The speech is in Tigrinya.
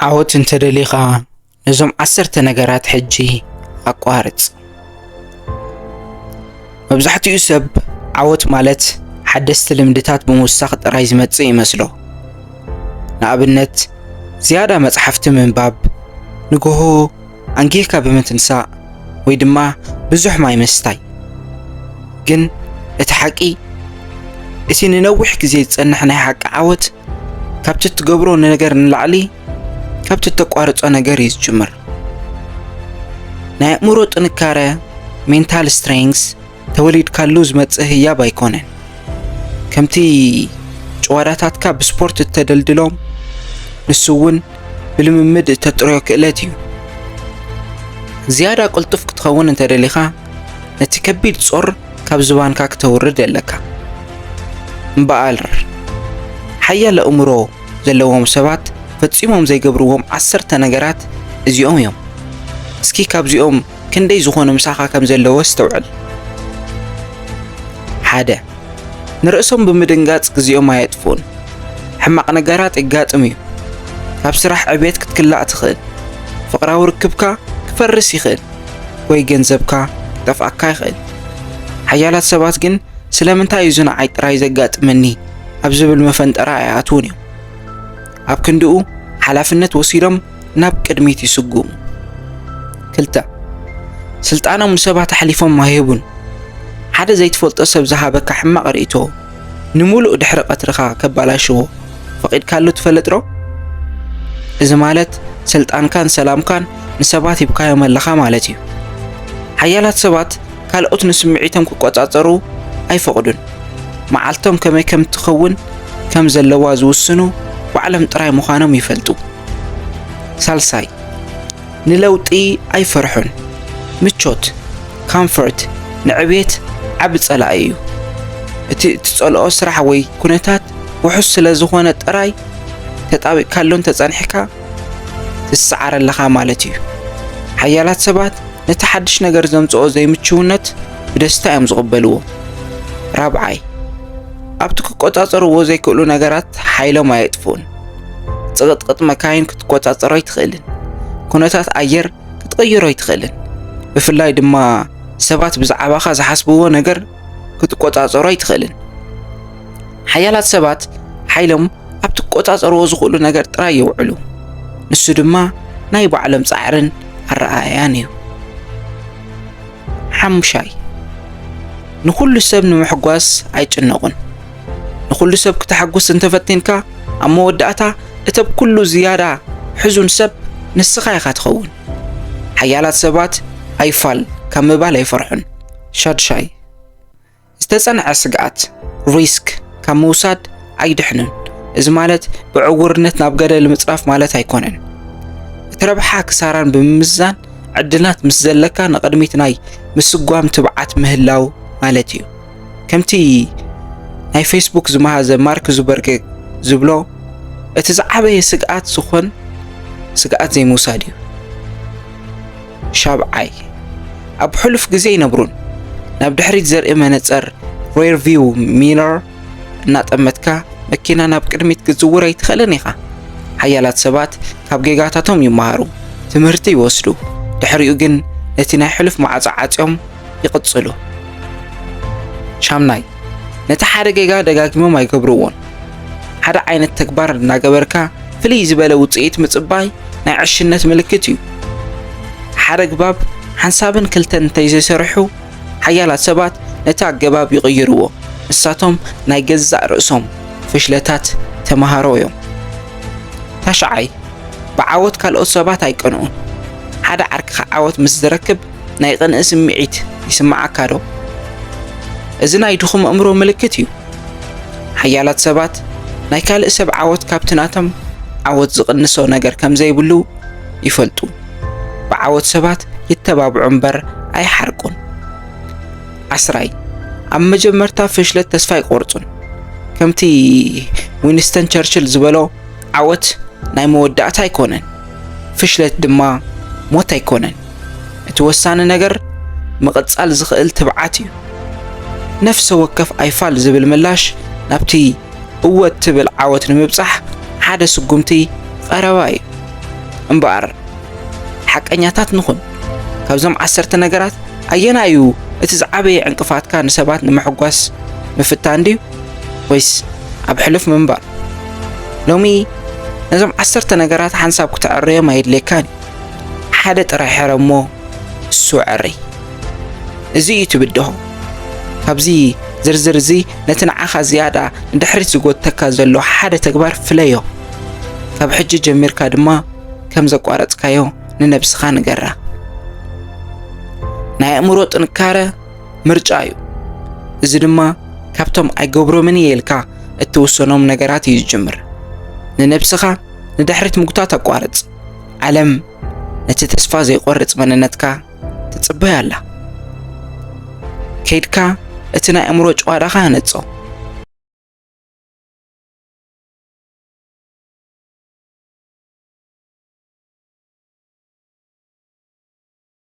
ዓወት እንተደሊኻ ነዞም 10 ነገራት ሕጂ ኣቋርጽ። መብዛሕትኡ ሰብ ዓወት ማለት ሓደስቲ ልምድታት ብምውሳኽ ጥራይ ዝመጽእ ይመስሎ። ንኣብነት ዝያዳ መጽሓፍቲ ምንባብ፣ ንግሆ አንጌልካ ብምትንሳእ ወይ ድማ ብዙሕ ማይ ምስታይ። ግን እቲ ሓቂ እቲ ንነዊሕ ግዜ ዝጸንሕ ናይ ሓቂ ዓወት ካብቲ እትገብሮ ነገር ንላዕሊ ካብቲ እተቋርጾ ነገር እዩ ዝጅምር። ናይ ኣእምሮ ጥንካረ ሜንታል ስትሬንግስ ተወሊድካሉ ዝመጽእ ህያብ ኣይኮነን። ከምቲ ጨዋዳታትካ ብስፖርት እተደልድሎም ንሱ እውን ብልምምድ እተጥርዮ ክእለት እዩ። ዝያዳ ቁልጡፍ ክትኸውን እንተደሊኻ ነቲ ከቢድ ጾር ካብ ዝባንካ ክተውርድ ኣለካ። እምበኣር ሓያል ኣእምሮ ዘለዎም ሰባት ፈጺሞም ዘይገብርዎም 10 ነገራት እዚኦም እዮም። እስኪ ካብዚኦም ክንደይ ዝኾኑ ምሳኻ ከም ዘለዎ ዝተውዕል። 1 ንርእሶም ብምድንጋጽ ግዚኦም ኣየጥፍኡን። ሕማቕ ነገራት ይጋጥም እዩ። ካብ ስራሕ ዕቤት ክትክላእ ትኽእል፣ ፍቕራዊ ርክብካ ክፈርስ ይኽእል፣ ወይ ገንዘብካ ክጠፍኣካ ይኽእል። ሓያላት ሰባት ግን ስለምንታይ እዩ ንዓይ ጥራይ ዘጋጥመኒ ኣብ ዝብል መፈንጠራ ኣይኣትውን እዮም። ኣብ ክንድኡ ሓላፍነት ወሲዶም ናብ ቅድሚት ይስጉሙ። 2 ስልጣኖም ንሰባት ኣሕሊፎም ኣይህቡን። ሓደ ዘይትፈልጦ ሰብ ዝሃበካ ሕማቕ ርእይቶ ንምሉእ ድሕሪ ቀትርኻ ከባላሽዎ ፈቒድካሉ ትፈልጥ ዶ? እዚ ማለት ስልጣንካን ሰላምካን ንሰባት ሂብካዮም ኣለኻ ማለት እዩ። ሓያላት ሰባት ካልኦት ንስምዒቶም ክቆጻጸሩ ኣይፈቕዱን። መዓልቶም ከመይ ከም ትኸውን ከም ዘለዋ ዝውስኑ ባዕሎም ጥራይ ምዃኖም ይፈልጡ። 3 ንለውጢ ኣይፈርሑን። ምቾት ኮምፎርት ንዕቤት ዓብ ጸላኢ እዩ። እቲ እትጸልኦ ስራሕ ወይ ኩነታት ውሑስ ስለ ዝኾነ ጥራይ ተጣቢቕካሎን ተጸኒሕካ ትሰዓር ኣለኻ ማለት እዩ። ሓያላት ሰባት ነቲ ሓድሽ ነገር ዘምጽኦ ዘይምችውነት ብደስታ እዮም ዝቕበልዎ። 4 ኣብቲ ክቆጻጸርዎ ዘይክእሉ ነገራት ሓይሎም ኣየጥፍኡን። ጽቕጥቅጥ መካይን ክትቆጻጸሮ ኣይትኽእልን። ኩነታት ኣየር ክትቕይሮ ኣይትኽእልን። ብፍላይ ድማ ሰባት ብዛዕባኻ ዝሓስብዎ ነገር ክትቆጻጸሮ ኣይትኽእልን። ሓያላት ሰባት ሓይሎም ኣብቲ ክቆጻጸርዎ ዝኽእሉ ነገር ጥራይ የውዕሉ። ንሱ ድማ ናይ ባዕሎም ጻዕርን ኣረኣያን እዩ። 5 ንኹሉ ሰብ ንምሕጓስ ኣይጭነቑን። ንኹሉ ሰብ ክትሓጉስ እንተፈቲንካ ኣብ መወዳእታ እቲ ኩሉ ዝያዳ ሕዙን ሰብ ንስኻ ኢኻ ትኸውን። ሓያላት ሰባት ኣይፋል ካብ ምባል ኣይፈርሑን። 6 ዝተጸንዐ ስግኣት ሪስክ ካብ ምውሳድ ኣይድሕኑን። እዚ ማለት ብዕውርነት ናብ ገደል ምጽራፍ ማለት ኣይኮነን። እቲ ረብሓ ክሳራን ብምምዛን ዕድላት ምስ ዘለካ ንቕድሚት ናይ ምስጓም ትብዓት ምህላው ማለት እዩ። ከምቲ ናይ ፌስቡክ ዝመሃዘ ማርክ ዙበርግ ዝብሎ እቲ ዝዓበየ ስግኣት ዝኾን ስግኣት ዘይምውሳድ እዩ። 7 ኣብ ሕሉፍ ግዜ ይነብሩን። ናብ ድሕሪት ዘርኢ መነጽር ሬር ቪው ሚረር እናጠመትካ መኪና ናብ ቅድሚት ክትዝውር ኣይትኽእልን ኢኻ። ሓያላት ሰባት ካብ ጌጋታቶም ይመሃሩ፣ ትምህርቲ ይወስዱ፣ ድሕሪኡ ግን ነቲ ናይ ሕሉፍ ማዕጻዓጽኦም ይቕጽሉ። 8 ነቲ ሓደ ጌጋ ደጋጊሞም ኣይገብርዎን። ሓደ ዓይነት ተግባር እናገበርካ ፍልይ ዝበለ ውጽኢት ምጽባይ ናይ ዕሽነት ምልክት እዩ። ሓደ ግባብ ሓንሳብን ክልተን እንተይዘይሰርሑ ሓያላት ሰባት ነቲ ኣገባብ ይቕይርዎ። ንሳቶም ናይ ገዛእ ርእሶም ፍሽለታት ተመሃሮ እዮም። 9 ብዓወት ካልኦት ሰባት ኣይቀንዑን። ሓደ ዓርክኻ ዓወት ምስ ዝረክብ ናይ ቅንኢ ስምዒት ይስምዓካ ዶ? እዚ ናይ ድኹም ኣእምሮ ምልክት እዩ። ሓያላት ሰባት ናይ ካልእ ሰብ ዓወት ካብቲ ናቶም ዓወት ዝቕንሶ ነገር ከም ዘይብሉ ይፈልጡ። ብዓወት ሰባት ይተባብዑ እምበር ኣይሓርቁን። 10 ኣብ መጀመርታ ፍሽለት ተስፋ ይቆርጹን። ከምቲ ዊንስተን ቸርችል ዝበሎ ዓወት ናይ መወዳእታ ኣይኮነን፣ ፍሽለት ድማ ሞት ኣይኮነን። እቲ ወሳኒ ነገር ምቕጻል ዝኽእል ትብዓት እዩ። ነፍሲ ወከፍ ኣይፋል ዝብል ምላሽ ናብቲ እወት ትብል ዓወት ንምብጻሕ ሓደ ስጉምቲ ቀረባ እዩ። እምበኣር ሓቀኛታት ንኹን። ካብዞም 10 ነገራት ኣየናዩ እቲ ዝዓበየ ዕንቅፋትካ ንሰባት ንምሕጓስ ምፍታን ድዩ ወይስ ኣብ ሕሉፍ ምንባር? ሎሚ ነዞም 10 ነገራት ሓንሳብ ክትዕርዮም ኣይድልየካን ሓደ ጥራይ ሕረ እሞ እሱ ዕርይ። እዚ እዩ ትብድሆ። ካብዚ ዝርዝር እዚ ነቲ ንዓኻ ዝያዳ ንድሕሪት ዝጎተካ ዘሎ ሓደ ተግባር ፍለዮ። ካብ ሕጂ ጀሚርካ ድማ ከም ዘቋረፅካዮ ንነብስኻ ንገራ። ናይ ኣእምሮ ጥንካረ ምርጫ እዩ። እዚ ድማ ካብቶም ኣይገብሮምን ኢልካ እትውሰኖም ነገራት እዩ ዝጅምር። ንነብስኻ ንድሕሪት ምጉታት ኣቋርፅ። ዓለም ነቲ ተስፋ ዘይቆርፅ መንነትካ ትጽበይ ኣላ። ከይድካ እቲ ናይ ኣእምሮ ጨዋዳኻ ነጾ።